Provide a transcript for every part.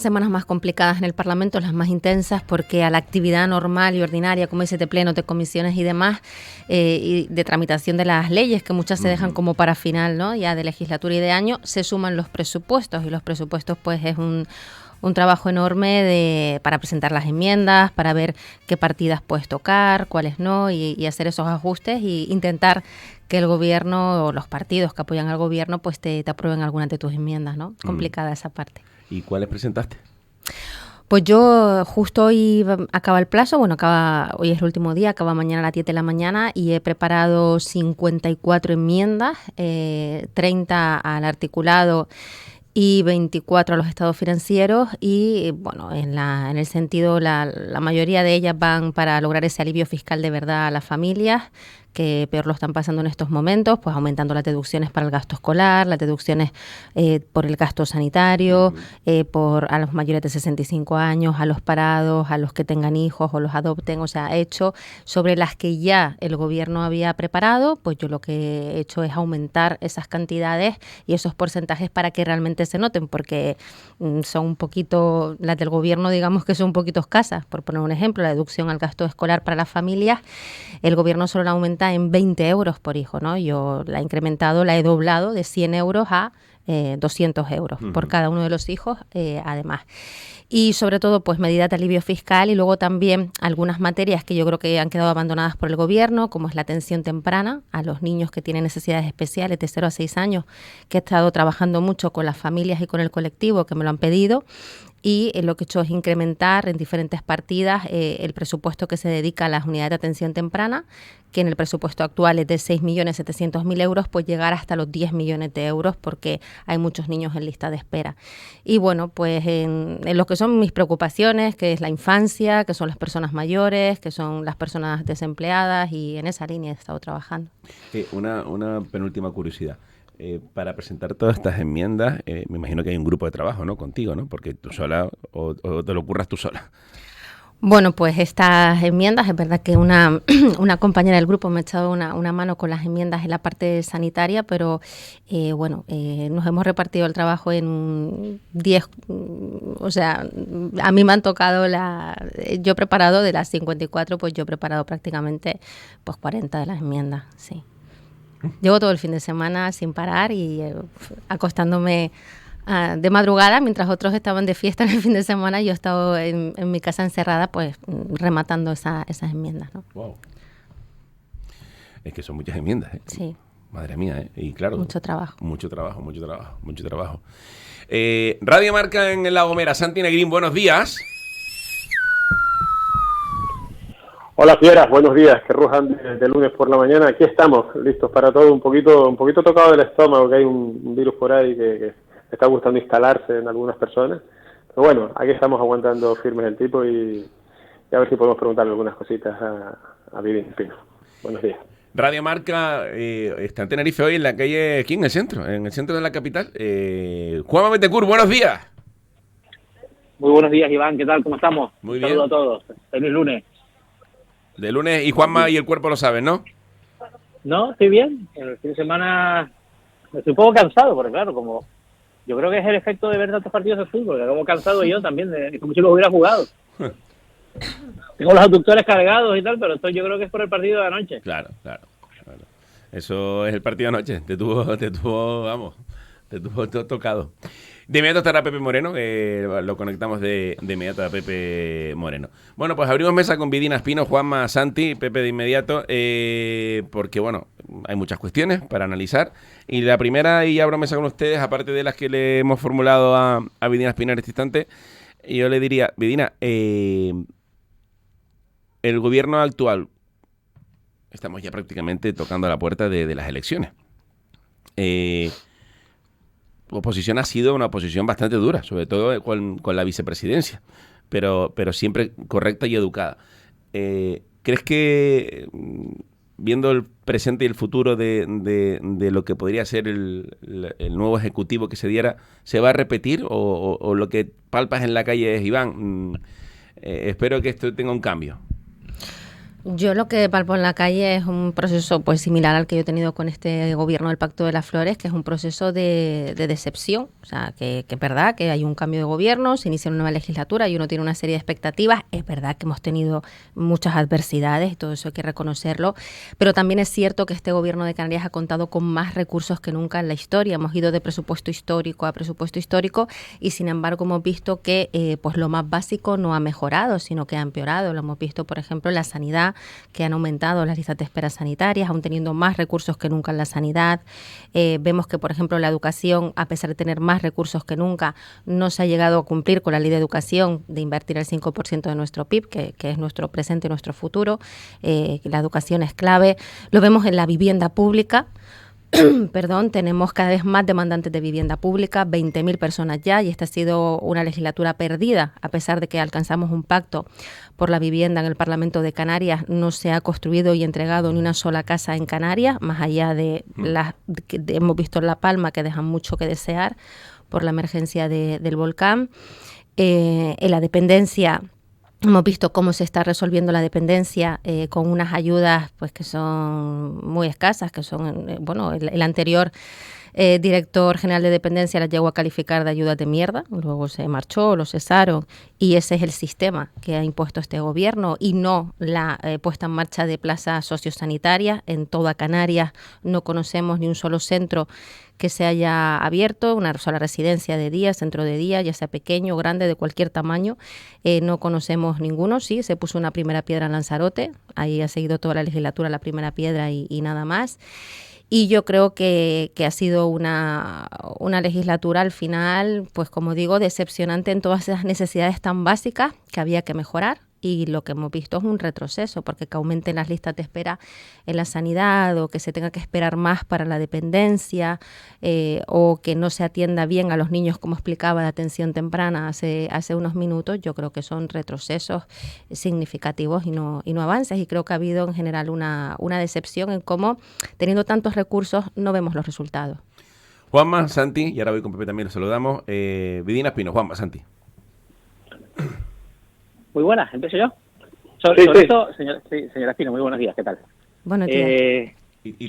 Semanas más complicadas en el Parlamento, las más intensas, porque a la actividad normal y ordinaria, como dice, de plenos, de comisiones y demás, y de tramitación de las leyes, que muchas se dejan como para final, ¿no?, ya de legislatura y de año, se suman los presupuestos, y los presupuestos pues es un trabajo enorme para presentar las enmiendas, para ver qué partidas puedes tocar, cuáles no, y hacer esos ajustes y intentar que el gobierno o los partidos que apoyan al gobierno pues te aprueben algunas de tus enmiendas, ¿no? Complicada esa parte. ¿Y cuáles presentaste? Pues yo justo hoy acaba el plazo, hoy es el último día, acaba mañana a las 10 de la mañana y he preparado 54 enmiendas, 30 al articulado y 24 a los estados financieros y, bueno, en el sentido, la mayoría de ellas van para lograr ese alivio fiscal de verdad a las familias que peor lo están pasando en estos momentos, pues aumentando las deducciones para el gasto escolar, las deducciones por el gasto sanitario, a los mayores de 65 años, a los parados, a los que tengan hijos o los adopten, o sea, he hecho sobre las que ya el gobierno había preparado, pues yo lo que he hecho es aumentar esas cantidades y esos porcentajes para que realmente se noten, porque son un poquito, las del gobierno digamos que son un poquito escasas. Por poner un ejemplo, la deducción al gasto escolar para las familias, el gobierno solo la aumenta en 20 euros por hijo, ¿no? Yo la he incrementado, la he doblado de 100 euros a 200 euros por cada uno de los hijos, además. Y sobre todo, pues medidas de alivio fiscal y luego también algunas materias que yo creo que han quedado abandonadas por el gobierno, como es la atención temprana a los niños que tienen necesidades especiales de 0 a 6 años, que he estado trabajando mucho con las familias y con el colectivo que me lo han pedido. Y lo que he hecho es incrementar en diferentes partidas el presupuesto que se dedica a las unidades de atención temprana, que en el presupuesto actual es de 6.700.000 euros, pues llegar hasta los 10 millones de euros porque hay muchos niños en lista de espera. Y bueno, pues en lo que son mis preocupaciones, que es la infancia, que son las personas mayores, que son las personas desempleadas, y en esa línea he estado trabajando. Una penúltima curiosidad. Para presentar todas estas enmiendas, me imagino que hay un grupo de trabajo, ¿no?, contigo, ¿no? Porque tú sola o te lo curras tú sola. Bueno, pues estas enmiendas, es verdad que una compañera del grupo me ha echado una mano con las enmiendas en la parte sanitaria, pero nos hemos repartido el trabajo en 10, o sea, a mí me han tocado yo he preparado de las 54, pues yo he preparado prácticamente pues 40 de las enmiendas, sí. Llevo todo el fin de semana sin parar y acostándome de madrugada, mientras otros estaban de fiesta en el fin de semana, yo he estado en mi casa encerrada, pues rematando esas enmiendas, ¿no? Wow. Es que son muchas enmiendas, ¿eh? Sí. Madre mía, ¿eh? Y claro. Mucho trabajo. Radio Marca en La Gomera. Santi Negrín, buenos días. Hola fieras, buenos días, que rujan de lunes por la mañana. Aquí estamos, listos para todo, un poquito tocado del estómago, que hay un virus por ahí que está gustando instalarse en algunas personas. Pero bueno, aquí estamos aguantando firmes el tipo y a ver si podemos preguntarle algunas cositas a Vivi Pino. Buenos días. Radio Marca está en Tenerife hoy en la calle, aquí en el centro de la capital. Juanma Betecur, buenos días. Muy buenos días, Iván, ¿qué tal? ¿Cómo estamos? Muy bien. Saludos a todos. Feliz lunes. De lunes, y Juanma y el cuerpo lo saben, ¿no? No, estoy bien. El fin de semana estoy un poco cansado, porque claro, como yo creo que es el efecto de ver tantos partidos de fútbol, que acabo cansado yo también, como si los hubiera jugado. Tengo los aductores cargados y tal, pero esto yo creo que es por el partido de anoche. Claro. Eso es el partido de anoche. Te tuvo tocado. De inmediato estará Pepe Moreno, lo conectamos de inmediato a Pepe Moreno. Bueno, pues abrimos mesa con Vidina Espino, Juanma, Santi, Pepe de inmediato, porque bueno, hay muchas cuestiones para analizar. Y la primera, y abro mesa con ustedes, aparte de las que le hemos formulado a Vidina Espino en este instante, yo le diría, Vidina, el gobierno actual, estamos ya prácticamente tocando a la puerta de las elecciones. Oposición ha sido una oposición bastante dura, sobre todo con la vicepresidencia, pero siempre correcta y educada. ¿Crees que, viendo el presente y el futuro de lo que podría ser el nuevo ejecutivo que se diera, se va a repetir o lo que palpas en la calle es, Iván, espero que esto tenga un cambio? Yo lo que palpo en la calle es un proceso pues similar al que yo he tenido con este gobierno del Pacto de las Flores, que es un proceso de decepción. O sea, que es verdad que hay un cambio de gobierno, se inicia una nueva legislatura y uno tiene una serie de expectativas. Es verdad que hemos tenido muchas adversidades y todo eso hay que reconocerlo, pero también es cierto que este gobierno de Canarias ha contado con más recursos que nunca en la historia. Hemos ido de presupuesto histórico a presupuesto histórico y sin embargo hemos visto que pues lo más básico no ha mejorado, sino que ha empeorado. Lo hemos visto, por ejemplo, en la sanidad, que han aumentado las listas de espera sanitarias, aún teniendo más recursos que nunca en la sanidad. Vemos que, por ejemplo, la educación, a pesar de tener más recursos que nunca, no se ha llegado a cumplir con la ley de educación de invertir el 5% de nuestro PIB, que es nuestro presente y nuestro futuro. La educación es clave. Lo vemos en la vivienda pública. Perdón, tenemos cada vez más demandantes de vivienda pública, 20.000 personas ya, y esta ha sido una legislatura perdida, a pesar de que alcanzamos un pacto por la vivienda en el Parlamento de Canarias. No se ha construido y entregado ni una sola casa en Canarias, más allá de las que hemos visto en La Palma, que dejan mucho que desear por la emergencia del volcán. En la dependencia, hemos visto cómo se está resolviendo la dependencia con unas ayudas pues que son muy escasas, que son, bueno, el anterior director general de dependencia las llegó a calificar de ayudas de mierda, luego se marchó, lo cesaron, y ese es el sistema que ha impuesto este gobierno y no la puesta en marcha de plazas sociosanitarias. En toda Canarias no conocemos ni un solo centro que se haya abierto, una sola residencia de día, centro de día, ya sea pequeño o grande, de cualquier tamaño. No conocemos ninguno. Sí, se puso una primera piedra en Lanzarote, ahí ha seguido toda la legislatura la primera piedra y nada más. Y yo creo que ha sido una legislatura al final, pues como digo, decepcionante en todas esas necesidades tan básicas que había que mejorar. Y lo que hemos visto es un retroceso, porque que aumenten las listas de espera en la sanidad o que se tenga que esperar más para la dependencia o que no se atienda bien a los niños, como explicaba, de atención temprana hace unos minutos. Yo creo que son retrocesos significativos y no avances. Y creo que ha habido en general una decepción en cómo, teniendo tantos recursos, no vemos los resultados. Juanma, Santi, y ahora voy con Pepe también, lo saludamos. Vidina Espino, Juanma, Santi. Muy buenas, empiezo yo. Sobre esto, señora Espino, muy buenos días, ¿qué tal? Buenos días.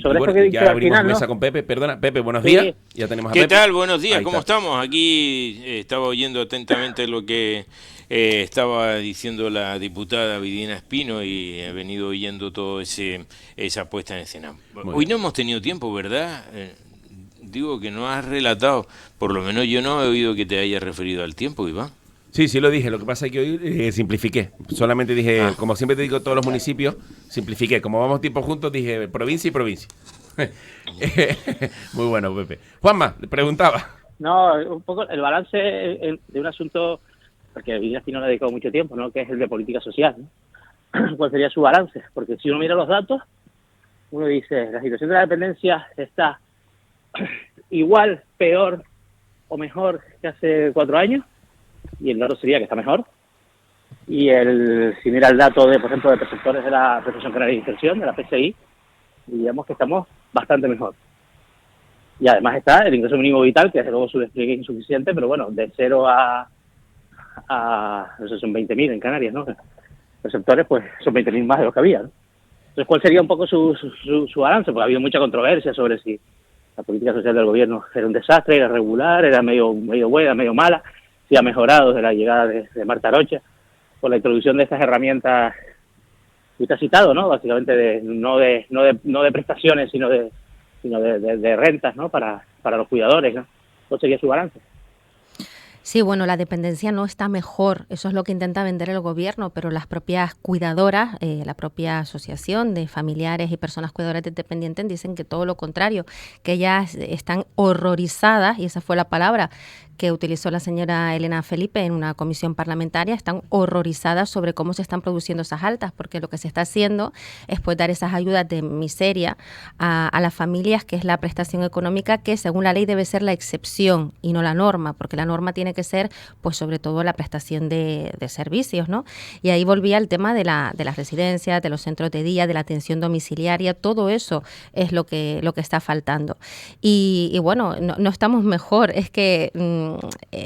Sobre bueno, esto que he dicho ya al abrimos final, mesa ¿no? con Pepe. Perdona, Pepe, buenos días. Ya tenemos a ¿Qué Pepe. tal? Buenos días, Ahí ¿cómo está. estamos? Aquí estaba oyendo atentamente lo que estaba diciendo la diputada Vidina Espino y he venido oyendo todo esa puesta en escena. Hoy no hemos tenido tiempo, ¿verdad? Digo que no has relatado, por lo menos yo no he oído que te hayas referido al tiempo, Iván. Sí, lo dije. Lo que pasa es que hoy simplifiqué. Solamente dije, como siempre te digo, todos los municipios, simplifiqué. Como vamos tiempo juntos, dije provincia y provincia. Muy bueno, Pepe. Juanma, le preguntaba. No, un poco el balance de un asunto, porque Vidina Espino le ha dedicado mucho tiempo, ¿no? Que es el de política social, ¿no? ¿Cuál sería su balance? Porque si uno mira los datos, uno dice, la situación de la dependencia está igual, peor o mejor que hace 4 años. Y el dato sería que está mejor. Y si mira el dato de, por ejemplo, de perceptores de la Prestación Canaria de Inserción, de la PCI, diríamos que estamos bastante mejor. Y además está el ingreso mínimo vital, que desde luego su despliegue es insuficiente, pero bueno, de 0 a no sé, son 20.000 en Canarias, ¿no? Perceptores, pues son 20.000 más de lo que había, ¿no? Entonces, ¿cuál sería un poco su balance? Porque ha habido mucha controversia sobre si la política social del gobierno era un desastre, era regular, era medio buena, medio mala, si ha mejorado desde la llegada de Marta Rocha, por la introducción de estas herramientas que usted ha citado, ¿no? Básicamente no de prestaciones, sino de rentas, ¿no? Para los cuidadores, ¿no? ¿Cuál sería su balance? Sí, bueno, la dependencia no está mejor, eso es lo que intenta vender el gobierno, pero las propias cuidadoras, la propia asociación de familiares y personas cuidadoras de dependientes dicen que todo lo contrario, que ellas están horrorizadas, y esa fue la palabra que utilizó la señora Elena Felipe en una comisión parlamentaria, están horrorizadas sobre cómo se están produciendo esas altas, porque lo que se está haciendo es pues dar esas ayudas de miseria a las familias, que es la prestación económica que según la ley debe ser la excepción y no la norma, porque la norma tiene que ser pues sobre todo la prestación de servicios, ¿no? Y ahí volvía el tema de las residencias, de los centros de día, de la atención domiciliaria, todo eso es lo que está faltando. Y bueno, no estamos mejor, es que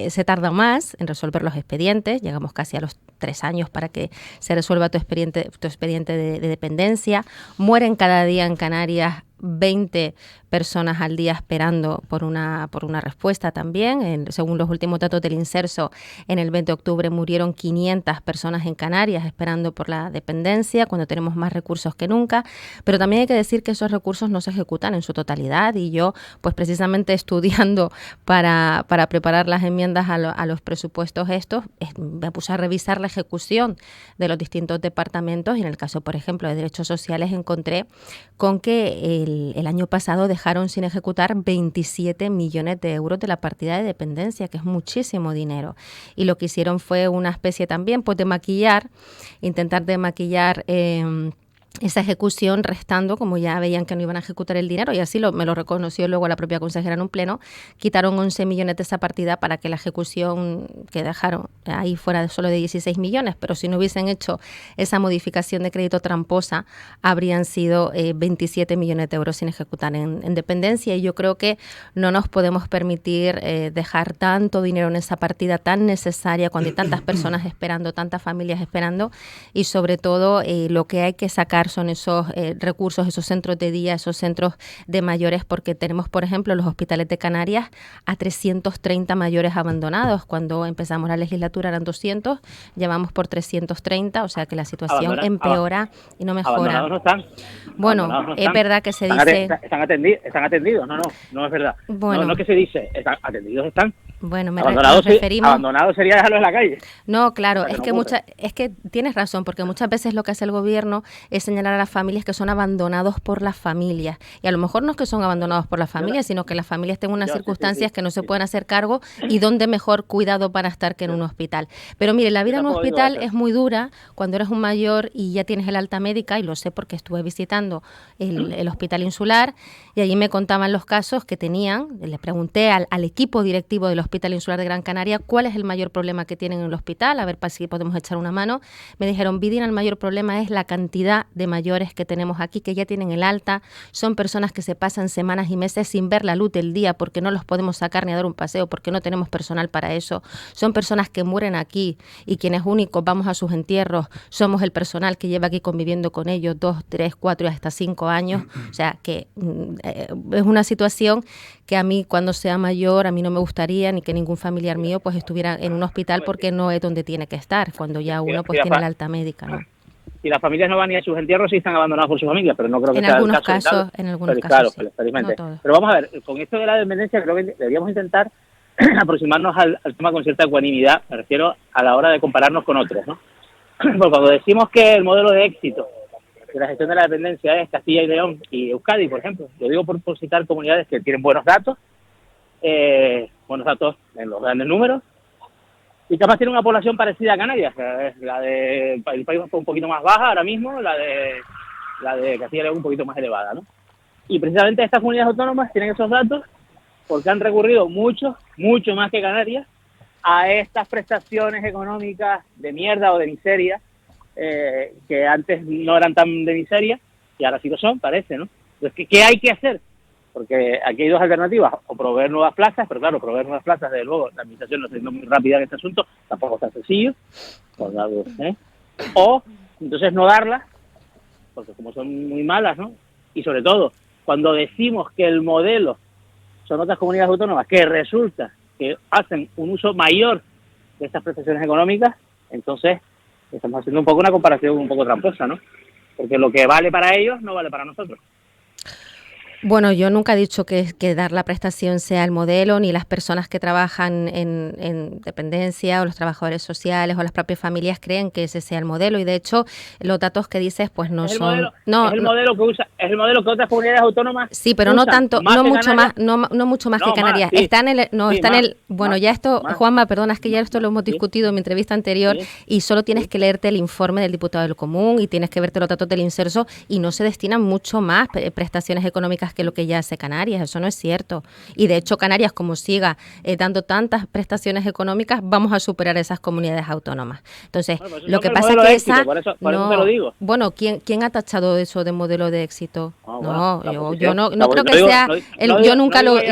se tarda más en resolver los expedientes, llegamos casi a los 3 años para que se resuelva tu expediente de dependencia. Mueren cada día en Canarias 20 personas al día esperando por una respuesta también. Según los últimos datos del Inserso, en el 20 de octubre murieron 500 personas en Canarias esperando por la dependencia, cuando tenemos más recursos que nunca. Pero también hay que decir que esos recursos no se ejecutan en su totalidad, y yo, pues precisamente estudiando para preparar las enmiendas a los presupuestos me puse a revisar la ejecución de los distintos departamentos, y en el caso, por ejemplo, de Derechos Sociales encontré con que el año pasado dejaron sin ejecutar 27 millones de euros de la partida de dependencia, que es muchísimo dinero. Y lo que hicieron fue una especie también pues intentar de maquillar esa ejecución, restando, como ya veían que no iban a ejecutar el dinero, y así me lo reconoció luego la propia consejera en un pleno. Quitaron 11 millones de esa partida para que la ejecución que dejaron ahí fuera de solo de 16 millones, pero si no hubiesen hecho esa modificación de crédito tramposa, habrían sido 27 millones de euros sin ejecutar en dependencia, y yo creo que no nos podemos permitir dejar tanto dinero en esa partida tan necesaria cuando hay tantas personas esperando, tantas familias esperando, y sobre todo lo que hay que sacar son esos recursos, esos centros de día, esos centros de mayores, porque tenemos, por ejemplo, los hospitales de Canarias a 330 mayores abandonados. Cuando empezamos la legislatura eran 200, llevamos por 330, o sea que la situación empeora y no mejora. Abandonados no están. Bueno, No es están. verdad que se dice... Están atendidos, no es verdad. Bueno. No que se dice, están atendidos, están. Bueno, Abandonados, nos referimos... Abandonado sería dejarlos en la calle. No, claro, Para es que que no es que tienes razón, porque muchas veces lo que hace el gobierno es señalar a las familias que son abandonados por las familias, y a lo mejor no es que son abandonados por las familias, sino que las familias tienen unas circunstancias que no se pueden hacer cargo, y donde mejor cuidado para estar que en un hospital. Pero mire, la vida en un hospital es muy dura cuando eres un mayor y ya tienes el alta médica, y lo sé porque estuve visitando el hospital insular, y allí me contaban los casos que tenían. Les pregunté al equipo directivo del Hospital Insular de Gran Canaria cuál es el mayor problema que tienen en el hospital, a ver si podemos echar una mano. Me dijeron, Vidina, el mayor problema es la cantidad de mayores que tenemos aquí, que ya tienen el alta, son personas que se pasan semanas y meses sin ver la luz del día porque no los podemos sacar ni a dar un paseo, porque no tenemos personal para eso, son personas que mueren aquí, y quienes únicos vamos a sus entierros somos el personal que lleva aquí conviviendo con ellos 2, 3, 4 y hasta 5 años, o sea que es una situación que a mí, cuando sea mayor, a mí no me gustaría ni que ningún familiar mío pues estuviera en un hospital, porque no es donde tiene que estar, cuando ya uno pues tiene la alta médica, ¿no? Y las familias no van ni a sus entierros y están abandonados por sus familias, pero no creo que en sea algunos el caso. Casos, en algunos pero, casos, claro, sí. felizmente. No pero vamos a ver, con esto de la dependencia creo que deberíamos intentar aproximarnos al tema con cierta ecuanimidad, me refiero a la hora de compararnos con otros, ¿no? Porque cuando decimos que el modelo de éxito de la gestión de la dependencia es Castilla y León y Euskadi, por ejemplo, lo digo por citar comunidades que tienen buenos datos en los grandes números, y que además tiene una población parecida a Canarias. El país fue un poquito más baja ahora mismo, la de Castilla y León un poquito más elevada, ¿no? Y precisamente estas comunidades autónomas tienen esos datos porque han recurrido mucho más que Canarias a estas prestaciones económicas de mierda o de miseria, que antes no eran tan de miseria y ahora sí lo son, parece, ¿no? Entonces, ¿qué hay que hacer? Porque aquí hay dos alternativas: o proveer nuevas plazas, pero claro, proveer nuevas plazas, desde luego, la administración no está siendo muy rápida en este asunto, tampoco es tan sencillo, o entonces no darlas, porque como son muy malas, ¿no? Y sobre todo, cuando decimos que el modelo son otras comunidades autónomas que resulta que hacen un uso mayor de estas prestaciones económicas, entonces estamos haciendo un poco una comparación un poco tramposa, ¿no? Porque lo que vale para ellos no vale para nosotros. Bueno, yo nunca he dicho que dar la prestación sea el modelo, ni las personas que trabajan en dependencia o los trabajadores sociales o las propias familias creen que ese sea el modelo, y de hecho los datos que dices pues no son... Es el modelo que otras comunidades autónomas sí, pero usan, no tanto, no mucho más, no mucho más que Canarias. Sí. Está en el, bueno, ya esto, más. Juanma, perdona, es que ya esto lo hemos discutido en mi entrevista anterior, y solo tienes que leerte el informe del diputado del Común y tienes que verte los datos del Inserso, y no se destinan mucho más prestaciones económicas que lo que ya hace Canarias. Eso no es cierto. Y de hecho Canarias, como siga dando tantas prestaciones económicas, vamos a superar esas comunidades autónomas. Entonces, bueno, pues lo que pasa es que éxito, por eso te lo digo. Bueno, ¿quién ha tachado eso de modelo de éxito? Yo no creo que digo, sea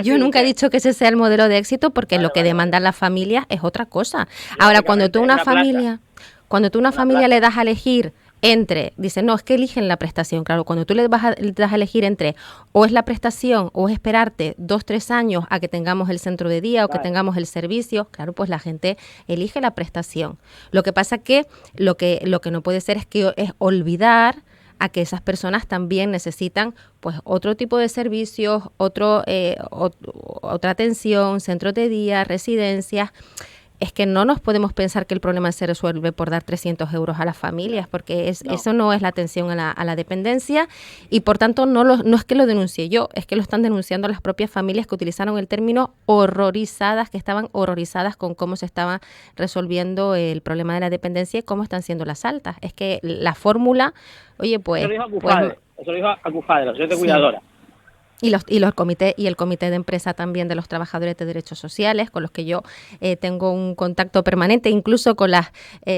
yo nunca he dicho que ese sea el modelo de éxito, porque lo que vale. demandan las familias es otra cosa. Ahora, cuando tú una familia Cuando tú a una familia le das a elegir dice, no, es que eligen la prestación. Claro, cuando tú le das a elegir entre o es la prestación o es esperarte 2-3 años a que tengamos el centro de día o que tengamos el servicio, claro, pues la gente elige la prestación. Lo que pasa que lo que no puede ser es olvidar a que esas personas también necesitan pues otro tipo de servicios, otra atención, centros de día, residencias. Es que no nos podemos pensar que el problema se resuelve por dar 300 euros a las familias, porque eso no es la atención a la dependencia, y por tanto no es que lo denuncie yo, es que lo están denunciando las propias familias que utilizaron el término horrorizadas, que estaban horrorizadas con cómo se estaba resolviendo el problema de la dependencia y cómo están siendo las altas. Es que la fórmula, oye, pues... Eso lo dijo Acufade, la asociación de cuidadora. Y el comité de empresa también de los trabajadores de derechos sociales, con los que yo tengo un contacto permanente, incluso con las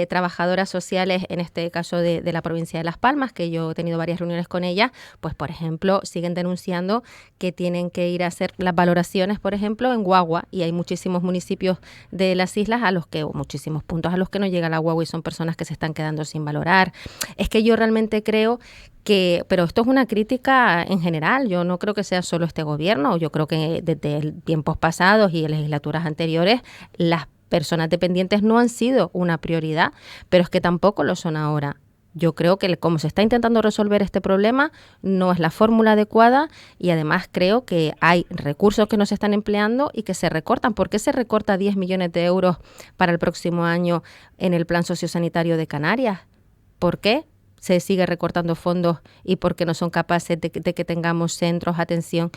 trabajadoras sociales, en este caso de la provincia de Las Palmas, que yo he tenido varias reuniones con ellas, pues por ejemplo siguen denunciando que tienen que ir a hacer las valoraciones, por ejemplo, en guagua, y hay muchísimos municipios de las islas o muchísimos puntos a los que no llega la guagua y son personas que se están quedando sin valorar. Es que yo realmente creo pero esto es una crítica en general, yo no creo que sea solo este gobierno, yo creo que desde tiempos pasados y en legislaturas anteriores las personas dependientes no han sido una prioridad, pero es que tampoco lo son ahora. Yo creo que como se está intentando resolver este problema no es la fórmula adecuada, y además creo que hay recursos que no se están empleando y que se recortan. ¿Por qué se recorta 10 millones de euros para el próximo año en el Plan Sociosanitario de Canarias? ¿Por qué se sigue recortando fondos y porque no son capaces de que tengamos centros, atención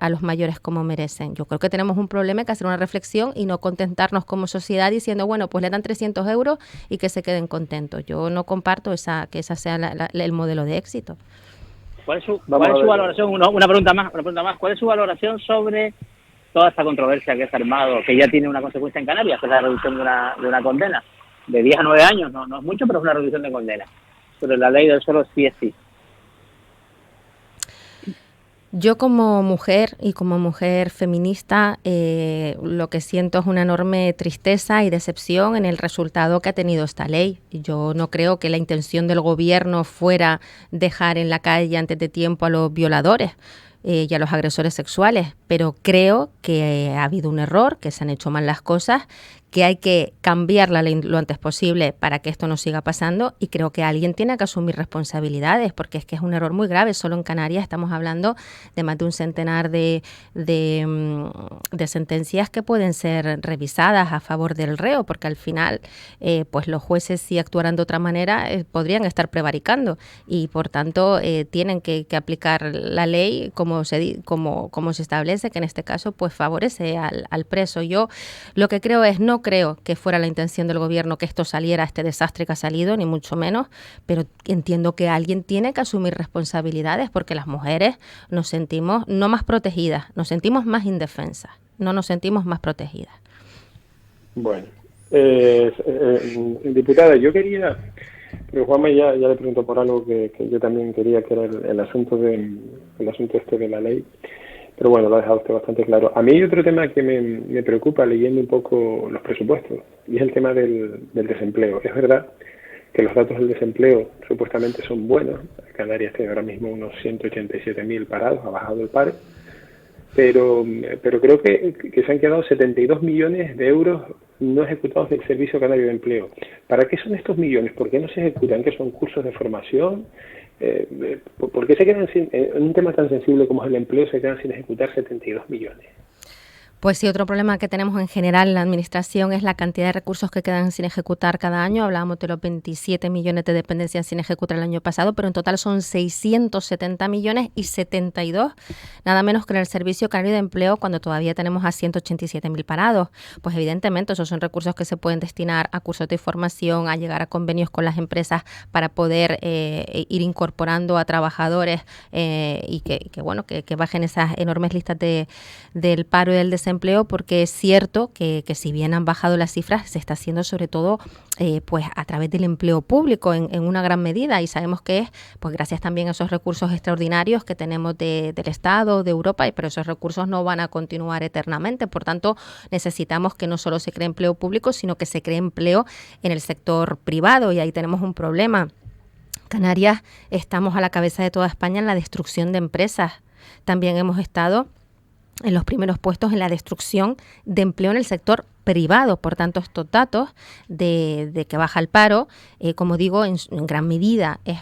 a los mayores como merecen? Yo creo que tenemos un problema, hay que hacer una reflexión y no contentarnos como sociedad diciendo, bueno, pues le dan 300 euros y que se queden contentos. Yo no comparto que esa sea el modelo de éxito. ¿Cuál es su valoración? Una pregunta más. ¿Cuál es su valoración sobre toda esta controversia que se ha armado, que ya tiene una consecuencia en Canarias, que es la reducción de una condena? De 10 a 9 años, no es mucho, pero es una reducción de condena. Sobre la ley del solo sí es sí. Yo como mujer y como mujer feminista lo que siento es una enorme tristeza y decepción en el resultado que ha tenido esta ley. Yo no creo que la intención del gobierno fuera dejar en la calle antes de tiempo a los violadores y a los agresores sexuales, pero creo que ha habido un error, que se han hecho mal las cosas, que hay que cambiar la ley lo antes posible para que esto no siga pasando, y creo que alguien tiene que asumir responsabilidades, porque es que es un error muy grave. Solo en Canarias estamos hablando de más de un centenar de sentencias que pueden ser revisadas a favor del reo, porque al final pues los jueces, si actuaran de otra manera, podrían estar prevaricando, y por tanto tienen que aplicar la ley como se establece, que en este caso pues favorece al preso. Yo lo que creo no creo que fuera la intención del gobierno que esto saliera, este desastre que ha salido, ni mucho menos, pero entiendo que alguien tiene que asumir responsabilidades, porque las mujeres nos sentimos no más protegidas, nos sentimos más indefensas, no nos sentimos más protegidas. Bueno, diputada, yo quería, pero Juanma ya le preguntó por algo que yo también quería, que era el asunto este de la ley. Pero bueno, lo ha dejado usted bastante claro. A mí hay otro tema que me preocupa leyendo un poco los presupuestos, y es el tema del desempleo. Es verdad que los datos del desempleo supuestamente son buenos. Canarias tiene ahora mismo unos 187.000 parados, ha bajado el paro, pero creo que se han quedado 72 millones de euros no ejecutados del Servicio Canario de Empleo. ¿Para qué son estos millones? ¿Por qué no se ejecutan? ¿Qué son cursos de formación? ¿Por qué se quedan en un tema tan sensible como es el empleo, se quedan sin ejecutar 72 millones? Pues sí, otro problema que tenemos en general en la Administración es la cantidad de recursos que quedan sin ejecutar cada año. Hablábamos de los 27 millones de dependencias sin ejecutar el año pasado, pero en total son 670 millones y 72, nada menos que en el Servicio Canario de Empleo, cuando todavía tenemos a 187.000 parados. Pues evidentemente esos son recursos que se pueden destinar a cursos de formación, a llegar a convenios con las empresas para poder ir incorporando a trabajadores y que bajen esas enormes listas del paro y del desempleo. desempleo, porque es cierto que si bien han bajado las cifras, se está haciendo sobre todo pues a través del empleo público en una gran medida, y sabemos que es pues gracias también a esos recursos extraordinarios que tenemos del Estado, de Europa, pero esos recursos no van a continuar eternamente. Por tanto, necesitamos que no solo se cree empleo público, sino que se cree empleo en el sector privado, y ahí tenemos un problema. Canarias estamos a la cabeza de toda España en la destrucción de empresas. También hemos estado en los primeros puestos en la destrucción de empleo en el sector privado. Por tanto, estos datos de que baja el paro, como digo, en gran medida es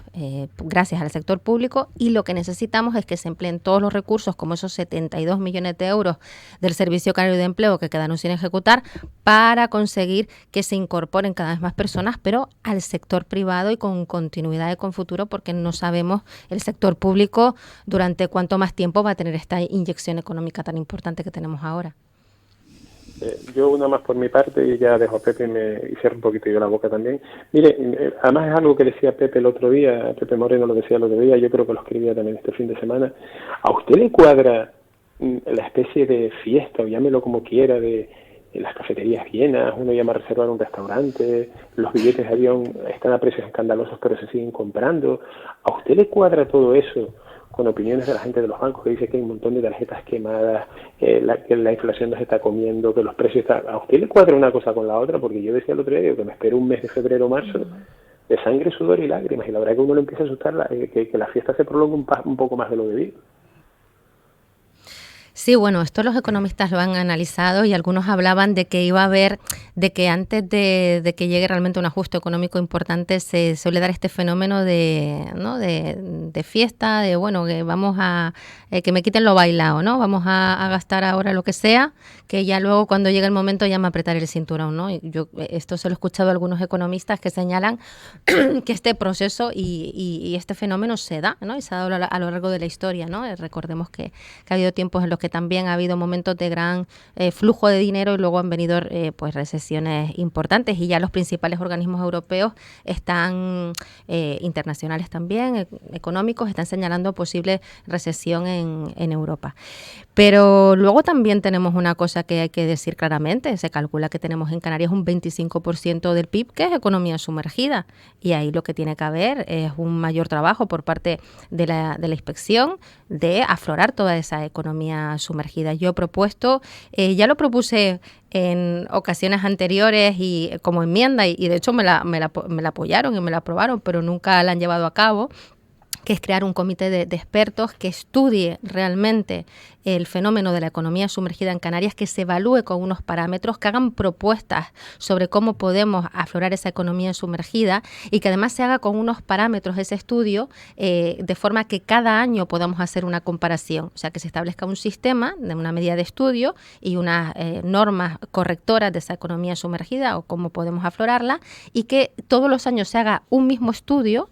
gracias al sector público, y lo que necesitamos es que se empleen todos los recursos, como esos 72 millones de euros del Servicio Canario de Empleo que quedaron sin ejecutar, para conseguir que se incorporen cada vez más personas, pero al sector privado y con continuidad y con futuro, porque no sabemos el sector público durante cuánto más tiempo va a tener esta inyección económica tan importante que tenemos ahora. Yo una más por mi parte, y ya dejo a Pepe y cierro un poquito yo la boca también. Mire, además es algo que decía Pepe el otro día, Pepe Moreno lo decía el otro día, yo creo que lo escribía también este fin de semana. ¿A usted le cuadra la especie de fiesta, o llámelo como quiera, de las cafeterías llenas, uno llama a reservar un restaurante, los billetes de avión están a precios escandalosos pero se siguen comprando? ¿A usted le cuadra todo eso con opiniones de la gente de los bancos que dice que hay un montón de tarjetas quemadas, que la inflación nos está comiendo, que los precios están... ¿A usted le cuadra una cosa con la otra? Porque yo decía el otro día que me espero un mes de febrero o marzo de sangre, sudor y lágrimas, y la verdad es que uno le empieza a asustar que la fiesta se prolongue un poco más de lo debido. Sí, bueno, esto los economistas lo han analizado, y algunos hablaban de que iba a haber, de que antes de que llegue realmente un ajuste económico importante, se suele dar este fenómeno de fiesta, de bueno, que vamos a, que me quiten lo bailado, ¿no? Vamos a gastar ahora lo que sea, que ya luego cuando llegue el momento ya me apretaré el cinturón, ¿no? Y yo esto se lo he escuchado a algunos economistas que señalan que este proceso y este fenómeno se da, ¿no? Y se ha dado a lo largo de la historia, ¿no? Recordemos que ha habido tiempos en los que también ha habido momentos de gran flujo de dinero, y luego han venido pues recesiones importantes, y ya los principales organismos europeos están, internacionales también, económicos, están señalando posible recesión en Europa. Pero luego también tenemos una cosa que hay que decir claramente: se calcula que tenemos en Canarias un 25% del PIB que es economía sumergida, y ahí lo que tiene que haber es un mayor trabajo por parte de la inspección de aflorar toda esa economía sumergida. Yo he propuesto, ya lo propuse en ocasiones anteriores y como enmienda, y de hecho me la apoyaron y me la aprobaron, pero nunca la han llevado a cabo, que es crear un comité de expertos que estudie realmente el fenómeno de la economía sumergida en Canarias, que se evalúe con unos parámetros, que hagan propuestas sobre cómo podemos aflorar esa economía sumergida, y que además se haga con unos parámetros ese estudio de forma que cada año podamos hacer una comparación. O sea, que se establezca un sistema, de una medida de estudio y unas normas correctoras de esa economía sumergida o cómo podemos aflorarla, y que todos los años se haga un mismo estudio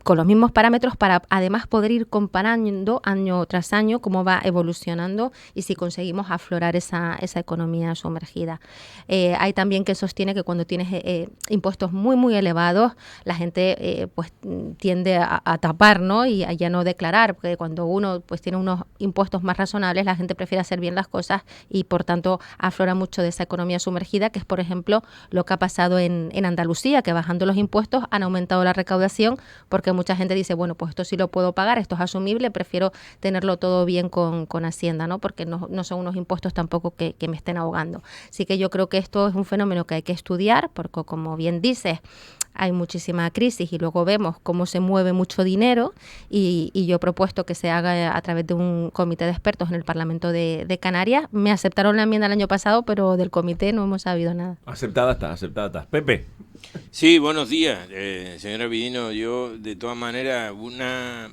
con los mismos parámetros, para además poder ir comparando año tras año cómo va evolucionando y si conseguimos aflorar esa economía sumergida. Hay también que sostiene que cuando tienes impuestos muy, muy elevados, la gente pues tiende a tapar, ¿no? Y a ya no declarar, porque cuando uno pues tiene unos impuestos más razonables, la gente prefiere hacer bien las cosas, y por tanto aflora mucho de esa economía sumergida, que es, por ejemplo, lo que ha pasado en Andalucía, que bajando los impuestos han aumentado la recaudación, porque mucha gente dice, bueno, pues esto sí lo puedo pagar, esto es asumible, prefiero tenerlo todo bien con Hacienda, ¿no? Porque no son unos impuestos tampoco que me estén ahogando. Así que yo creo que esto es un fenómeno que hay que estudiar, porque como bien dices, hay muchísima crisis y luego vemos cómo se mueve mucho dinero, y yo he propuesto que se haga a través de un comité de expertos en el Parlamento de Canarias. Me aceptaron la enmienda el año pasado, pero del comité no hemos sabido nada. Aceptada está. Pepe. Sí, buenos días, señora Vidino. Yo, de todas maneras, una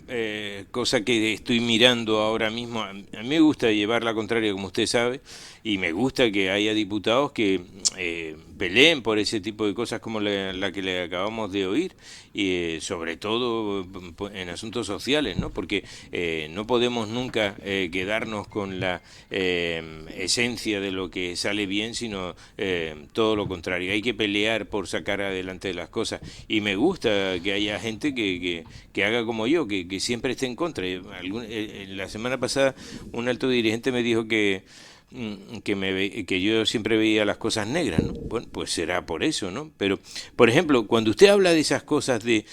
cosa que estoy mirando ahora mismo, a mí me gusta llevar la contraria, como usted sabe, y me gusta que haya diputados que peleen por ese tipo de cosas como la que le acabamos de oír, y sobre todo en asuntos sociales, ¿no? Porque no podemos nunca quedarnos con la esencia de lo que sale bien, sino todo lo contrario. Hay que pelear por sacar adelante las cosas, y me gusta que haya gente que haga como yo, que siempre esté en contra. La semana pasada un alto dirigente me dijo que que yo siempre veía las cosas negras, ¿no? Bueno, pues será por eso, ¿no? Pero, por ejemplo, cuando usted habla de esas cosas de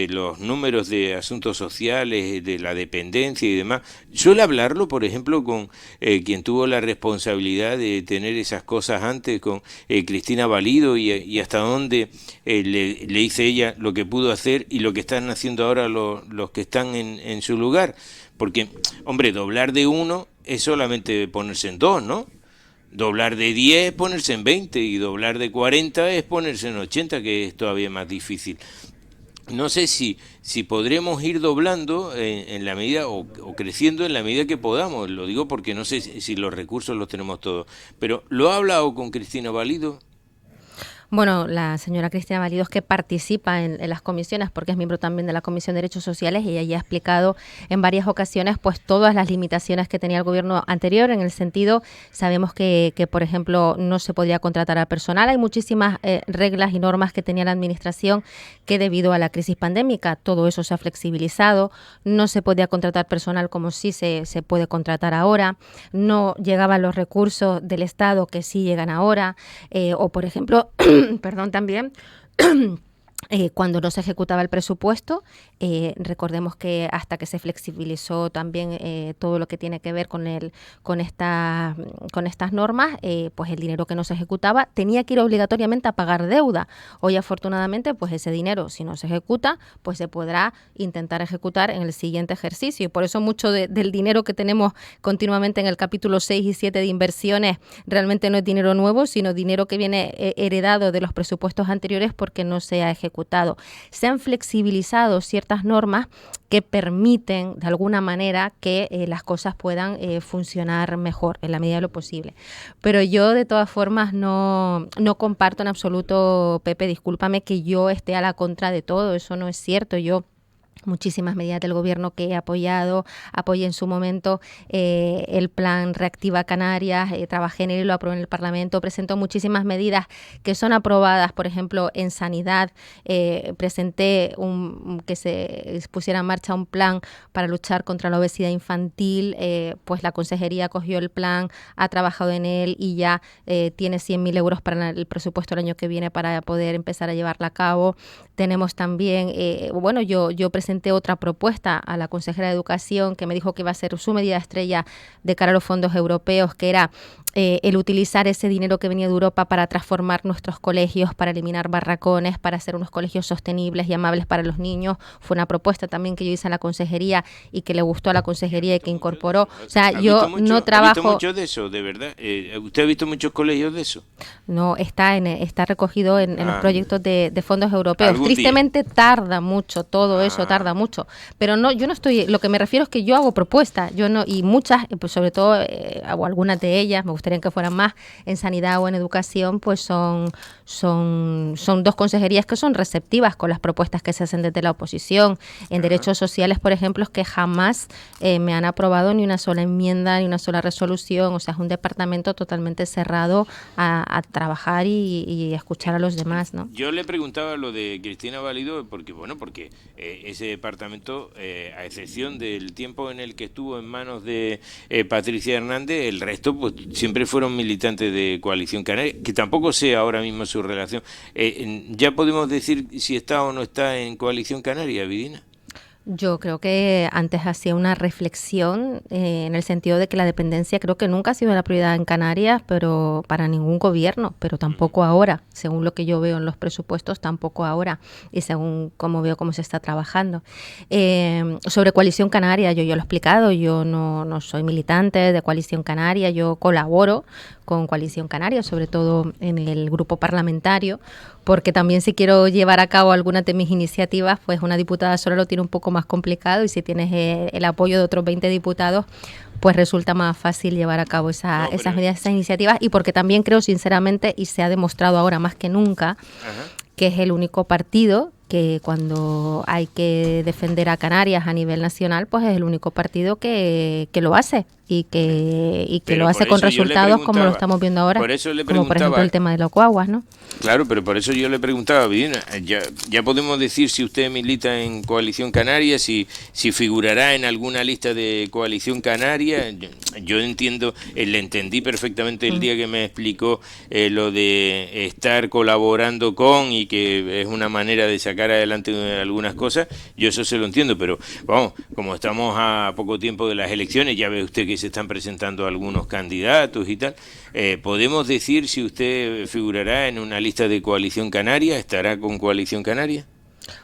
los números de asuntos sociales, de la dependencia y demás, suele hablarlo, por ejemplo, con quien tuvo la responsabilidad de tener esas cosas antes, con Cristina Valido, y hasta dónde le dice ella lo que pudo hacer y lo que están haciendo ahora los que están en su lugar. Porque, hombre, doblar de 1 es solamente ponerse en 2, ¿no? Doblar de 10 es ponerse en 20 y doblar de 40 es ponerse en 80, que es todavía más difícil. No sé si podremos ir doblando en la medida o creciendo en la medida que podamos. Lo digo porque no sé si los recursos los tenemos todos. Pero ¿lo ha hablado con Cristina Valido? Bueno, la señora Cristina Valido, que participa en las comisiones, porque es miembro también de la Comisión de Derechos Sociales, y ella ya ha explicado en varias ocasiones pues todas las limitaciones que tenía el gobierno anterior. En el sentido, sabemos que por ejemplo, no se podía contratar al personal. Hay muchísimas reglas y normas que tenía la administración que, debido a la crisis pandémica, todo eso se ha flexibilizado. No se podía contratar personal como sí se puede contratar ahora. No llegaban los recursos del Estado que sí llegan ahora. O, por ejemplo, perdón, también cuando no se ejecutaba el presupuesto, recordemos que hasta que se flexibilizó también todo lo que tiene que ver con estas normas, pues el dinero que no se ejecutaba tenía que ir obligatoriamente a pagar deuda. Hoy, afortunadamente, pues ese dinero, si no se ejecuta, pues se podrá intentar ejecutar en el siguiente ejercicio. Y por eso mucho del dinero que tenemos continuamente en el capítulo 6 y 7 de inversiones realmente no es dinero nuevo, sino dinero que viene heredado de los presupuestos anteriores porque no se ha ejecutado. Se han flexibilizado ciertas normas que permiten de alguna manera que las cosas puedan funcionar mejor en la medida de lo posible. Pero yo, de todas formas, no comparto en absoluto, Pepe, discúlpame, que yo esté a la contra de todo. Eso no es cierto. Yo muchísimas medidas del gobierno que he apoyé en su momento el plan Reactiva Canarias, trabajé en él y lo aprobé en el Parlamento, presentó muchísimas medidas que son aprobadas. Por ejemplo, en sanidad presenté que se pusiera en marcha un plan para luchar contra la obesidad infantil, pues la consejería cogió el plan, ha trabajado en él y ya tiene 100.000 euros para el presupuesto el año que viene para poder empezar a llevarla a cabo. Tenemos también, yo presenté otra propuesta a la consejera de Educación, que me dijo que iba a ser su medida estrella de cara a los fondos europeos, que era el utilizar ese dinero que venía de Europa para transformar nuestros colegios, para eliminar barracones, para hacer unos colegios sostenibles y amables para los niños. Fue una propuesta también que yo hice a la consejería y que le gustó a la consejería y que incorporó. O sea, yo no trabajo... ¿Ha visto mucho de eso, de verdad? ¿Usted ha visto muchos colegios de eso? No, está recogido en los proyectos de fondos europeos. Tristemente tarda mucho, todo eso tarda mucho. Pero no, yo no estoy... Lo que me refiero es que yo hago propuestas, y muchas, pues sobre todo, o algunas de ellas, me gustaría que fueran más en sanidad o en educación, pues son dos consejerías que son receptivas con las propuestas que se hacen desde la oposición. En derechos sociales, por ejemplo, es que jamás me han aprobado ni una sola enmienda, ni una sola resolución. O sea, es un departamento totalmente cerrado a trabajar y escuchar a los demás, ¿no? Yo le preguntaba lo de Cristina Valido porque ese departamento, a excepción del tiempo en el que estuvo en manos de Patricia Hernández, el resto pues siempre fueron militantes de Coalición Canaria, que tampoco sé ahora mismo su relación. ¿Ya podemos decir si está o no está en Coalición Canaria, Vidina? Yo creo que antes hacía una reflexión en el sentido de que la dependencia creo que nunca ha sido la prioridad en Canarias, pero para ningún gobierno, pero tampoco ahora, según lo que yo veo en los presupuestos, tampoco ahora, y según cómo veo cómo se está trabajando. Sobre Coalición Canaria, yo lo he explicado, yo no soy militante de Coalición Canaria, yo colaboro con Coalición Canaria, sobre todo en el grupo parlamentario, porque también si quiero llevar a cabo algunas de mis iniciativas, pues una diputada sola lo tiene un poco más complicado, y si tienes el apoyo de otros 20 diputados, pues resulta más fácil llevar a cabo esas medidas, esas iniciativas, y porque también creo sinceramente, y se ha demostrado ahora más que nunca, que es el único partido que cuando hay que defender a Canarias a nivel nacional, pues es el único partido que lo hace y que lo hace con resultados como lo estamos viendo ahora, como por ejemplo el tema de los guaguas, ¿no? Claro, pero por eso yo le preguntaba, Vidina, ya podemos decir si usted milita en Coalición Canaria, si figurará en alguna lista de Coalición Canaria. Yo entiendo, le entendí perfectamente el día que me explicó lo de estar colaborando con y que es una manera de sacar adelante algunas cosas. Yo eso se lo entiendo, pero vamos, como estamos a poco tiempo de las elecciones, ya ve usted que se están presentando algunos candidatos y tal. ¿Podemos decir si usted figurará en una lista de Coalición Canaria? ¿Estará con Coalición Canaria?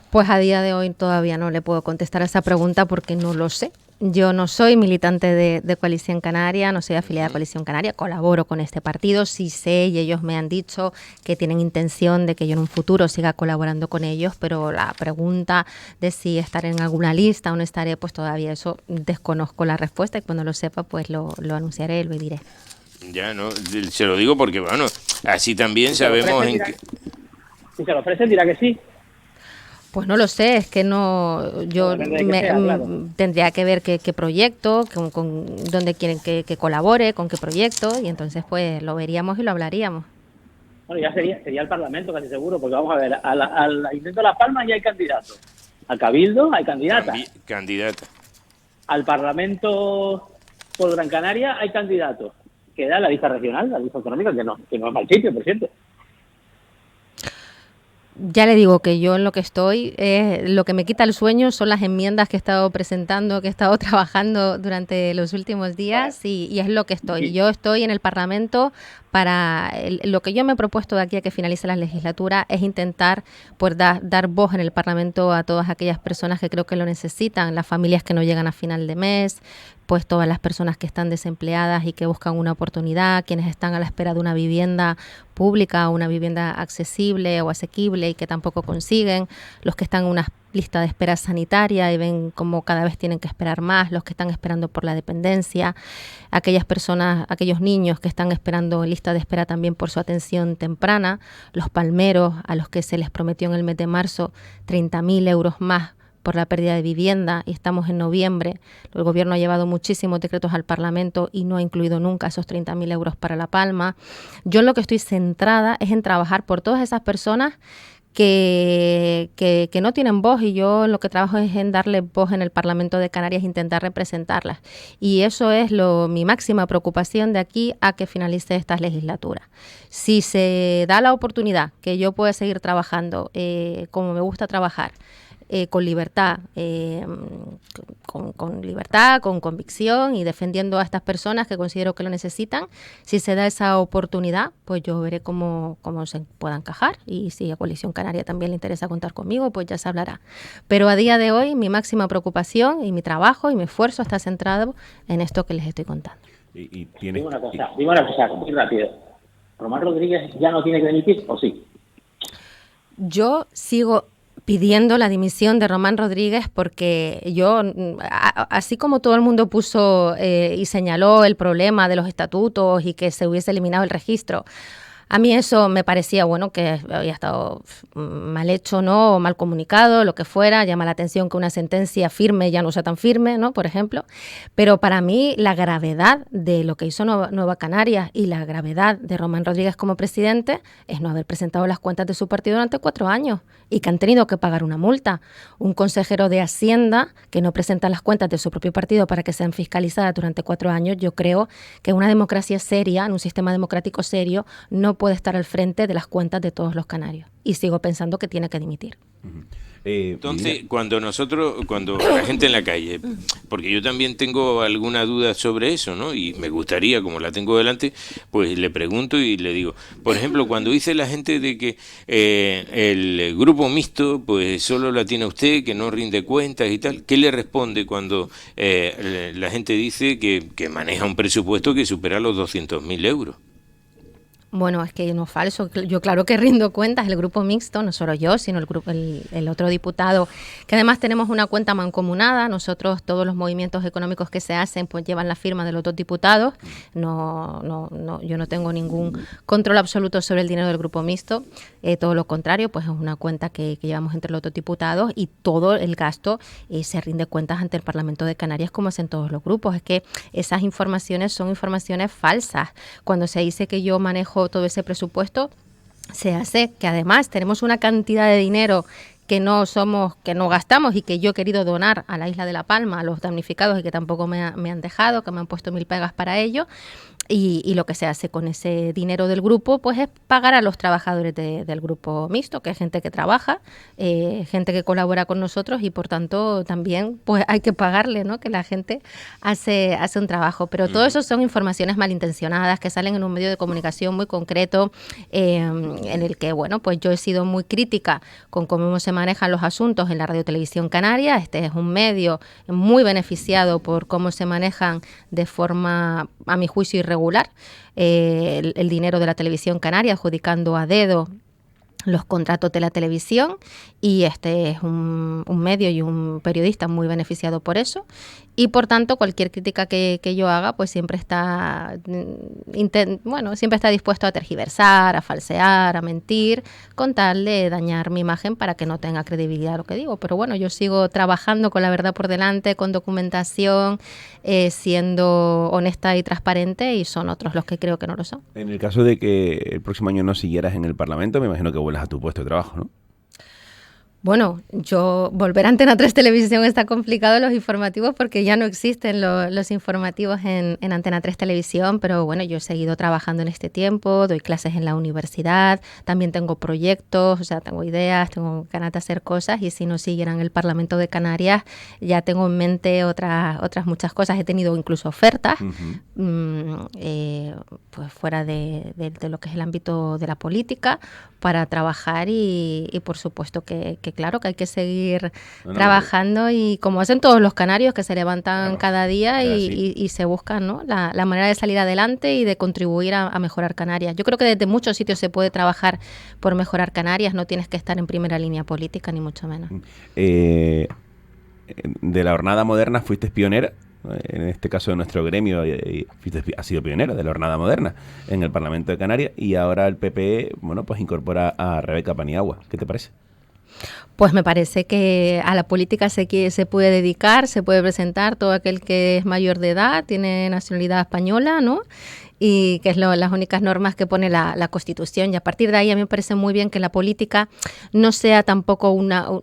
Pues a día de hoy todavía no le puedo contestar a esa pregunta porque no lo sé. Yo no soy militante de Coalición Canaria, no soy afiliada a Coalición Canaria, colaboro con este partido, sí sé y ellos me han dicho que tienen intención de que yo en un futuro siga colaborando con ellos, pero la pregunta de si estaré en alguna lista o no estaré, pues todavía eso desconozco la respuesta y cuando lo sepa pues lo anunciaré y lo diré. Ya, no, se lo digo porque, bueno, así también sabemos en qué... Si se lo ofrecen dirá que sí. Pues no lo sé, es que no, yo tendría que ver qué proyecto, con dónde quieren que colabore, con qué proyecto, y entonces pues lo veríamos y lo hablaríamos. Bueno, ya sería el Parlamento casi seguro, porque vamos a ver, al Ayuntamiento de Las Palmas ya hay candidatos, al Cabildo hay candidata. Al Parlamento por Gran Canaria hay candidatos. Queda la lista regional, la lista autonómica, que no es mal sitio, por cierto. Ya le digo que yo en lo que estoy, lo que me quita el sueño son las enmiendas que he estado presentando, que he estado trabajando durante los últimos días y es lo que estoy. Yo estoy en el Parlamento para... lo que yo me he propuesto de aquí a que finalice la legislatura es intentar pues, dar voz en el Parlamento a todas aquellas personas que creo que lo necesitan, las familias que no llegan a final de mes, pues todas las personas que están desempleadas y que buscan una oportunidad, quienes están a la espera de una vivienda pública, una vivienda accesible o asequible y que tampoco consiguen, los que están en una lista de espera sanitaria y ven cómo cada vez tienen que esperar más, los que están esperando por la dependencia, aquellas personas, aquellos niños que están esperando en lista de espera también por su atención temprana, los palmeros a los que se les prometió en el mes de marzo 30.000 euros más por la pérdida de vivienda y estamos en noviembre. El gobierno ha llevado muchísimos decretos al Parlamento y no ha incluido nunca esos 30.000 euros para La Palma. Yo en lo que estoy centrada es en trabajar por todas esas personas que no tienen voz y yo lo que trabajo es en darle voz en el Parlamento de Canarias e intentar representarlas. Y eso es mi máxima preocupación de aquí a que finalice esta legislatura. Si se da la oportunidad que yo pueda seguir trabajando como me gusta trabajar, con libertad, con libertad, con convicción y defendiendo a estas personas que considero que lo necesitan. Si se da esa oportunidad, pues yo veré cómo se pueda encajar y si a Coalición Canaria también le interesa contar conmigo, pues ya se hablará. Pero a día de hoy mi máxima preocupación y mi trabajo y mi esfuerzo está centrado en esto que les estoy contando. Digo una cosa muy rápido. ¿Román Rodríguez ya no tiene que dimitir o sí? Yo sigo pidiendo la dimisión de Román Rodríguez porque yo, así como todo el mundo puso y señaló el problema de los estatutos y que se hubiese eliminado el registro, a mí eso me parecía, bueno, que había estado mal hecho, ¿no? O mal comunicado, lo que fuera. Llama la atención que una sentencia firme ya no sea tan firme, ¿no? Por ejemplo. Pero para mí la gravedad de lo que hizo Nueva Canarias y la gravedad de Román Rodríguez como presidente es no haber presentado las cuentas de su partido durante 4 años y que han tenido que pagar una multa. Un consejero de Hacienda que no presenta las cuentas de su propio partido para que sean fiscalizadas durante 4 años, yo creo que una democracia seria, en un sistema democrático serio, no puede estar al frente de las cuentas de todos los canarios. Y sigo pensando que tiene que dimitir. Entonces, cuando la gente en la calle, porque yo también tengo alguna duda sobre eso, ¿no? Y me gustaría, como la tengo delante, pues le pregunto y le digo, por ejemplo, cuando dice la gente de que el grupo mixto, pues solo la tiene usted, que no rinde cuentas y tal, ¿qué le responde cuando la gente dice que maneja un presupuesto que supera los 200.000 euros? Bueno, es que no es falso. Yo claro que rindo cuentas, el grupo mixto, no solo yo, sino el otro diputado, que además tenemos una cuenta mancomunada. Nosotros, todos los movimientos económicos que se hacen, pues llevan la firma de los dos diputados. Yo no tengo ningún control absoluto sobre el dinero del grupo mixto. Todo lo contrario, pues es una cuenta que llevamos entre los dos diputados y todo el gasto se rinde cuentas ante el Parlamento de Canarias, como es en todos los grupos. Es que esas informaciones son informaciones falsas. Cuando se dice que yo manejo todo ese presupuesto, se hace que además tenemos una cantidad de dinero que no gastamos y que yo he querido donar a la isla de La Palma, a los damnificados, y que tampoco me han dejado, que me han puesto 1000 pegas para ello. Y lo que se hace con ese dinero del grupo, pues es pagar a los trabajadores del grupo mixto, que es gente que trabaja, gente que colabora con nosotros y por tanto también pues hay que pagarle, ¿no? Que la gente hace un trabajo. Pero todo eso son informaciones malintencionadas que salen en un medio de comunicación muy concreto, en el que, bueno, pues yo he sido muy crítica con cómo se manejan los asuntos en la Radio Televisión Canaria. Este es un medio muy beneficiado por cómo se manejan de forma, a mi juicio, irregular el dinero de la televisión canaria, adjudicando a dedo los contratos de la televisión, y este es un medio y un periodista muy beneficiado por eso, y por tanto cualquier crítica que yo haga pues siempre está dispuesto a tergiversar, a falsear, a mentir, con tal de dañar mi imagen para que no tenga credibilidad lo que digo. Pero bueno, yo sigo trabajando con la verdad por delante, con documentación, siendo honesta y transparente, y son otros los que creo que no lo son. En el caso de que el próximo año no siguieras en el Parlamento, me imagino que vuelvas a tu puesto de trabajo, ¿no? Bueno, volver a Antena 3 Televisión está complicado, los informativos, porque ya no existen los informativos en Antena 3 Televisión, pero bueno, yo he seguido trabajando en este tiempo, doy clases en la universidad, también tengo proyectos, o sea, tengo ideas, tengo ganas de hacer cosas, y si no siguiera en el Parlamento de Canarias, ya tengo en mente otras muchas cosas. He tenido incluso ofertas, pues fuera de lo que es el ámbito de la política, para trabajar, y por supuesto que claro que hay que seguir trabajando, y como hacen todos los canarios que se levantan cada día y se buscan, ¿no? la manera de salir adelante y de contribuir a mejorar Canarias. Yo creo que desde muchos sitios se puede trabajar por mejorar Canarias, no tienes que estar en primera línea política, ni mucho menos. De la Jornada Moderna fuiste pionera. En este caso de nuestro gremio, ha sido pionera de la Jornada Moderna en el Parlamento de Canarias, y ahora el PP, bueno, pues incorpora a Rebeca Paniagua. ¿Qué te parece? Pues me parece que a la política se puede dedicar, se puede presentar todo aquel que es mayor de edad, tiene nacionalidad española, ¿no? Y que es las únicas normas que pone la Constitución, y a partir de ahí a mí me parece muy bien que la política no sea tampoco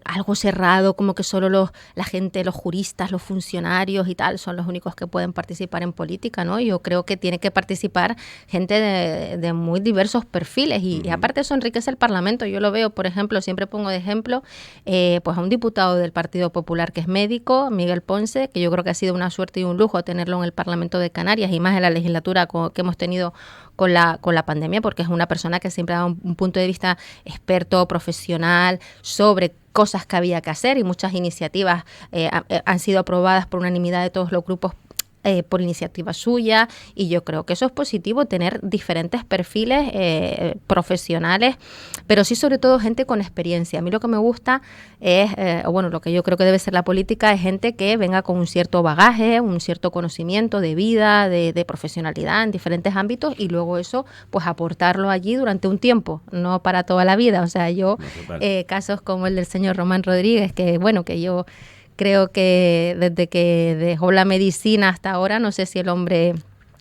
algo cerrado, como que solo la gente, los juristas, los funcionarios y tal son los únicos que pueden participar en política, ¿no? Yo creo que tiene que participar gente de muy diversos perfiles, y aparte eso enriquece el Parlamento. Yo lo veo, por ejemplo, siempre pongo de ejemplo pues a un diputado del Partido Popular que es médico, Miguel Ponce, que yo creo que ha sido una suerte y un lujo tenerlo en el Parlamento de Canarias, y más en la legislatura que hemos tenido con la pandemia, porque es una persona que siempre ha dado un punto de vista experto, profesional, sobre cosas que había que hacer, y muchas iniciativas han sido aprobadas por unanimidad de todos los grupos por iniciativa suya, y yo creo que eso es positivo, tener diferentes perfiles profesionales, pero sí sobre todo gente con experiencia. A mí lo que me gusta es, lo que yo creo que debe ser la política, es gente que venga con un cierto bagaje, un cierto conocimiento de vida, de profesionalidad en diferentes ámbitos, y luego eso pues aportarlo allí durante un tiempo, no para toda la vida. O sea, casos como el del señor Román Rodríguez, que yo creo que desde que dejó la medicina hasta ahora, no sé si el hombre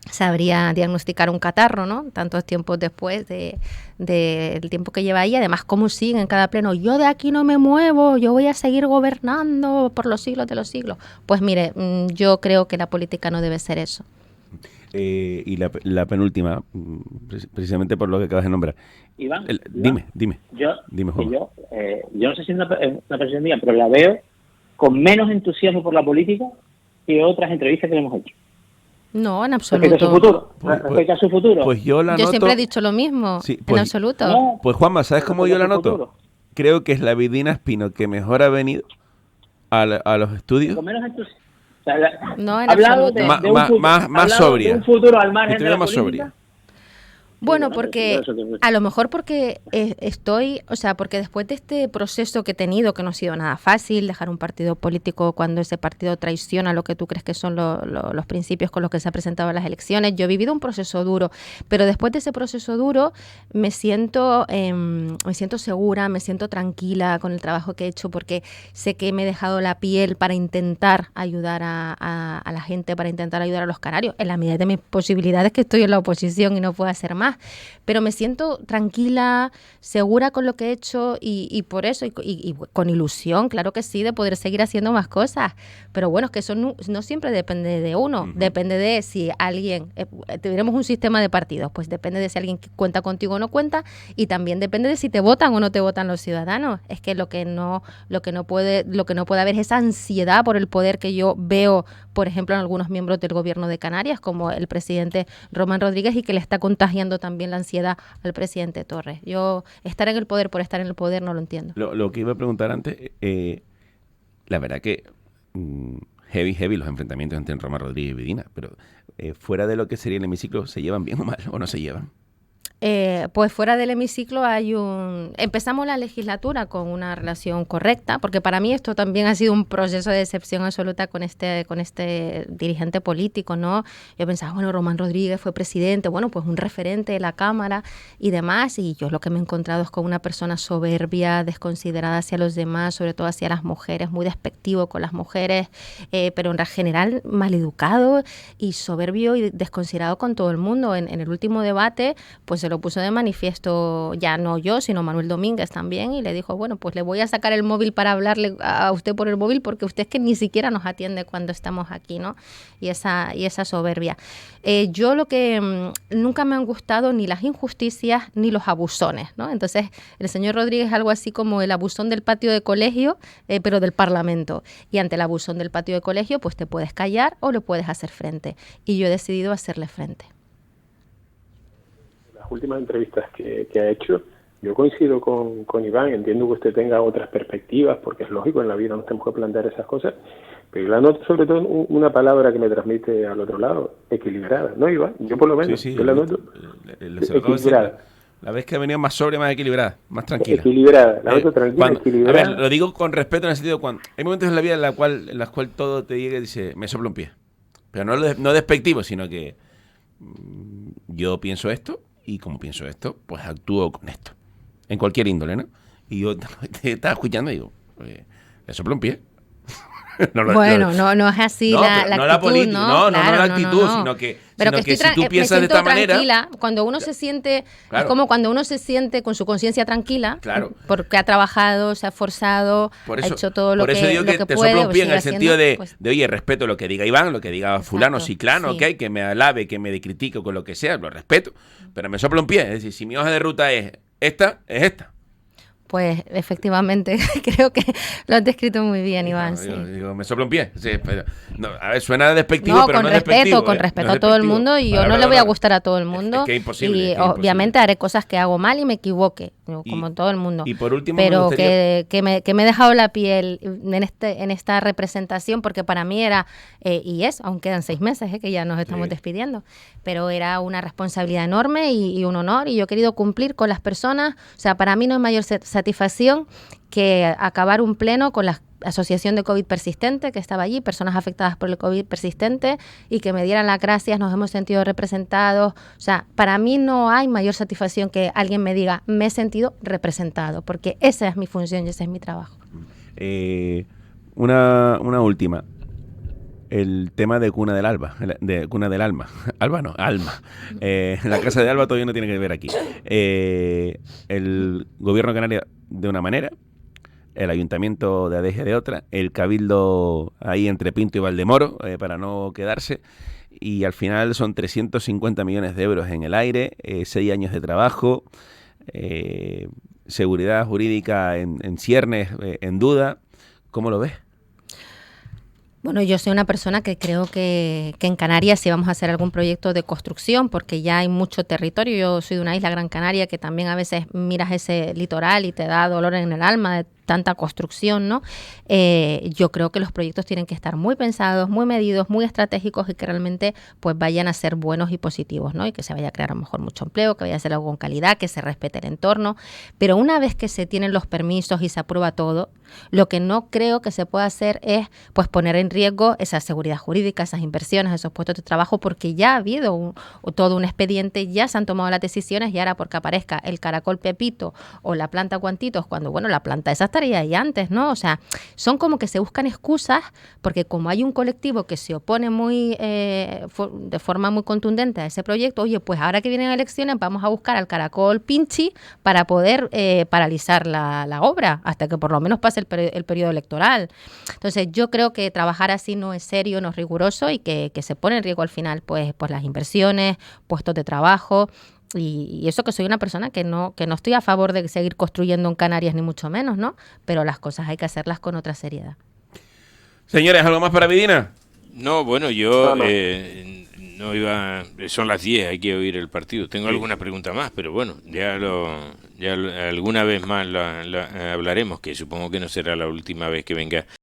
sabría diagnosticar un catarro, ¿no? Tantos tiempos después del tiempo que lleva ahí. Además, cómo sigue en cada pleno: yo de aquí no me muevo, yo voy a seguir gobernando por los siglos de los siglos. Pues mire, yo creo que la política no debe ser eso. Y la penúltima, precisamente por lo que acabas de nombrar. Iván, dime. Dime, Juan. Yo no sé si es una percepción mía, pero la veo con menos entusiasmo por la política que otras entrevistas que le hemos hecho. No, en absoluto. Respecto a su futuro. Pues yo la noto. Yo siempre he dicho lo mismo, sí, en absoluto. No, pues Juanma, ¿sabes cómo yo la noto? Creo que es la Vidina Espino que mejor ha venido a los estudios. Con menos entusiasmo. No, en absoluto. Más sobria. De un futuro al margen de la más política. sobria. Bueno, porque a lo mejor porque porque después de este proceso que he tenido, que no ha sido nada fácil, dejar un partido político cuando ese partido traiciona lo que tú crees que son los principios con los que se ha presentado a las elecciones, yo he vivido un proceso duro, pero después de ese proceso duro me siento segura, me siento tranquila con el trabajo que he hecho, porque sé que me he dejado la piel para intentar ayudar a la gente, para intentar ayudar a los canarios, en la medida de mis posibilidades, que estoy en la oposición y no puedo hacer más. Pero me siento tranquila, segura con lo que he hecho y por eso, y con ilusión, claro que sí, de poder seguir haciendo más cosas. Pero bueno, es que eso no siempre depende de uno, depende de si alguien, tuviéramos un sistema de partidos, pues depende de si alguien cuenta contigo o no cuenta, y también depende de si te votan o no te votan los ciudadanos. Es que lo que no puede haber es esa ansiedad por el poder que yo veo, por ejemplo, en algunos miembros del gobierno de Canarias, como el presidente Román Rodríguez, y que le está contagiando también la ansiedad al presidente Torres. Yo estar en el poder por estar en el poder no lo entiendo. Lo que iba a preguntar antes, la verdad que heavy los enfrentamientos entre Román Rodríguez y Vidina, pero fuera de lo que sería el hemiciclo, ¿se llevan bien o mal o no se llevan? Pues fuera del hemiciclo empezamos la legislatura con una relación correcta, porque para mí esto también ha sido un proceso de decepción absoluta con este dirigente político, ¿no? Yo pensaba, bueno, Román Rodríguez fue presidente, bueno, pues un referente de la Cámara y demás, y yo lo que me he encontrado es con una persona soberbia, desconsiderada hacia los demás, sobre todo hacia las mujeres, muy despectivo con las mujeres, pero en general maleducado y soberbio y desconsiderado con todo el mundo. En el último debate, pues se lo puso de manifiesto, ya no yo, sino Manuel Domínguez también, y le dijo, bueno, pues le voy a sacar el móvil para hablarle a usted por el móvil, porque usted es que ni siquiera nos atiende cuando estamos aquí, ¿no? Y esa soberbia. Yo lo que nunca me han gustado ni las injusticias ni los abusones, ¿no? Entonces, el señor Rodríguez es algo así como el abusón del patio de colegio, pero del Parlamento. Y ante el abusón del patio de colegio, pues te puedes callar o le puedes hacer frente. Y yo he decidido hacerle frente. Las últimas entrevistas que ha hecho, yo coincido con Iván, entiendo que usted tenga otras perspectivas, porque es lógico, en la vida nos tenemos que plantear esas cosas, pero la noto sobre todo una palabra que me transmite al otro lado, equilibrada, ¿no, Iván? Yo por lo menos, yo la noto equilibrada. La vez que ha venido más sobria, más equilibrada, más tranquila. Equilibrada, la noto tranquila, equilibrada. A ver, lo digo con respeto en el sentido cuando hay momentos en la vida en los cuales todo te llega y dice, me sopla un pie. Pero no despectivo, sino que yo pienso esto, y como pienso esto, pues actúo con esto. En cualquier índole, ¿no? Y yo te estaba escuchando y digo, me sopla un pie. No es así la actitud, no la actitud, sino que si tú piensas de esta manera, cuando uno se siente, claro, es como cuando uno se siente con su conciencia tranquila, claro, porque ha trabajado, se ha esforzado, ha hecho todo lo que puede. Por eso digo que te sopla un pie en el sentido de, oye, respeto lo que diga Iván, lo que diga fulano, ciclano, sí, que me alabe, que me critique con lo que sea, lo respeto, pero me sopla un pie. Es decir, si mi hoja de ruta es esta. Pues efectivamente, creo que lo has descrito muy bien, Iván. Sí. Digo, me sopla un pie. Sí, pero, a ver, suena despectivo, pero no es despectivo. Con respeto a todo el mundo, y yo no le voy a gustar a todo el mundo. Es que es imposible. Y obviamente haré cosas que hago mal y me equivoque, como todo el mundo. Y por último, pero que me he dejado la piel en esta representación, porque para mí era, y aún quedan 6 meses, que ya nos estamos despidiendo, pero era una responsabilidad enorme y un honor, y yo he querido cumplir con las personas. O sea, para mí no hay mayor satisfacción que acabar un pleno con la asociación de COVID persistente que estaba allí, personas afectadas por el COVID persistente, y que me dieran las gracias, nos hemos sentido representados. O sea, para mí no hay mayor satisfacción que alguien me diga, me he sentido representado, porque esa es mi función y ese es mi trabajo. Una última. El tema de Cuna del Alba, de Cuna del Alma. Alba no, Alma. La casa de Alba todavía no tiene que ver aquí. El gobierno canario de una manera, el ayuntamiento de Adeje de otra, el cabildo ahí entre Pinto y Valdemoro, para no quedarse, y al final son 350 millones de euros en el aire, 6 años de trabajo, seguridad jurídica en ciernes, en duda. ¿Cómo lo ves? Bueno, yo soy una persona que creo que en Canarias sí vamos a hacer algún proyecto de construcción, porque ya hay mucho territorio. Yo soy de una isla, Gran Canaria, que también a veces miras ese litoral y te da dolor en el alma de tanta construcción, ¿no? Yo creo que los proyectos tienen que estar muy pensados, muy medidos, muy estratégicos y que realmente pues vayan a ser buenos y positivos, ¿no? Y que se vaya a crear a lo mejor mucho empleo, que vaya a ser algo con calidad, que se respete el entorno. Pero una vez que se tienen los permisos y se aprueba todo, lo que no creo que se pueda hacer es pues poner en riesgo esa seguridad jurídica, esas inversiones, esos puestos de trabajo, porque ya ha habido todo un expediente, ya se han tomado las decisiones y ahora porque aparezca el caracol Pepito o la planta Cuantitos, cuando bueno, la planta esa estaría ahí antes, ¿no? O sea, son como que se buscan excusas porque como hay un colectivo que se opone muy de forma muy contundente a ese proyecto, oye, pues ahora que vienen elecciones vamos a buscar al caracol Pinchi para poder paralizar la obra hasta que por lo menos pase el periodo electoral. Entonces yo creo que trabajar así no es serio, no es riguroso y que se pone en riesgo al final pues las inversiones, puestos de trabajo. Y eso que soy una persona que no estoy a favor de seguir construyendo en Canarias, ni mucho menos, ¿no? Pero las cosas hay que hacerlas con otra seriedad. Señores, ¿algo más para Vidina? No, bueno, yo no iba... Son las 10, hay que oír el partido. Tengo alguna pregunta más, pero bueno, ya alguna vez más hablaremos, que supongo que no será la última vez que venga